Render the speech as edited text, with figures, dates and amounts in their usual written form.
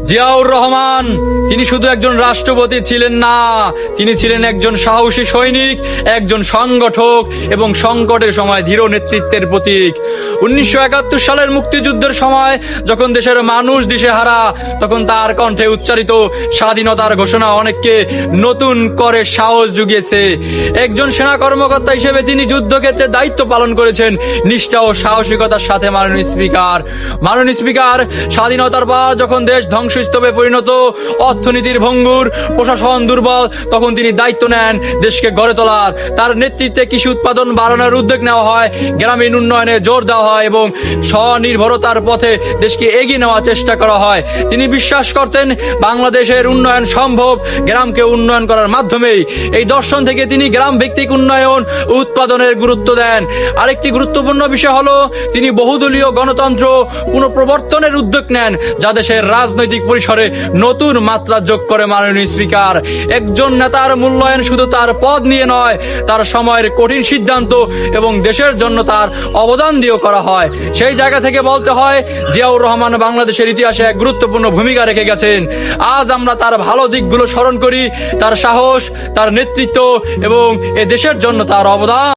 জিয়াউর রহমান তিনি শুধু একজন রাষ্ট্রপতি ছিলেন না, তিনি ছিলেন একজন সাহসী সৈনিক, একজন সংগঠক এবং সংকটের সময় দৃঢ় নেতৃত্বের প্রতীক। 1971 সালের মুক্তিযুদ্ধের সময় যখন দেশের মানুষ দিশেহারা, তখন তার কণ্ঠে উচ্চারিত স্বাধীনতার ঘোষণা অনেককে নতুন করে সাহস জুগিয়েছে। একজন সেনা কর্মকর্তা হিসেবে তিনি যুদ্ধক্ষেত্রে দায়িত্ব পালন করেছেন নিষ্ঠা ও সাহসিকতার সাথে। মাননীয় স্পিকার, স্বাধীনতার পর যখন দেশ ধ্বংসস্তূপে পরিণত, অর্থনীতির ভঙ্গুর, প্রশাসন দুর্বল, তখন তিনি দায়িত্ব নেন দেশকে গড়ে তোলার। তার নেতৃত্বে কৃষি উৎপাদন বাড়ানোর উদ্যোগ নেওয়া হয়, গ্রামীণ উন্নয়নে জোর দেওয়া হয় এবং স্বনির্ভরতার পথে দেশকে এগিয়ে নেওয়ার চেষ্টা করা হয়। তিনি বিশ্বাস করতেন বাংলাদেশের উন্নয়ন সম্ভব গ্রামকে উন্নয়ন করার মাধ্যমেই। এই দর্শন থেকে তিনি গ্রাম ভিত্তিক উন্নয়ন উৎপাদনের গুরুত্ব দেন। আরেকটি গুরুত্বপূর্ণ বিষয় হলো তিনি বহুদলীয় গণতন্ত্র পুনঃপ্রবর্তনের উদ্যোগ নেন, যা দেশের রাজনৈতিক পরিসরে নতুন মাত্রা যোগ করে। মাননীয় স্পিকার, একজন নেতার মূল্যায়ন শুধু তার পদ নিয়ে নয়, তার সময়ের কঠিন সিদ্ধান্ত এবং দেশের জন্য তার অবদান দিয়েও করা হয়। সেই জায়গা থেকে বলতে হয় জিয়াউর রহমান বাংলাদেশের ইতিহাসে এক গুরুত্বপূর্ণ ভূমিকা রেখে গেছেন। আজ আমরা তার ভালো দিকগুলো স্মরণ করি, তার সাহস, তার নেতৃত্ব এবং এ দেশের জন্য তার অবদান।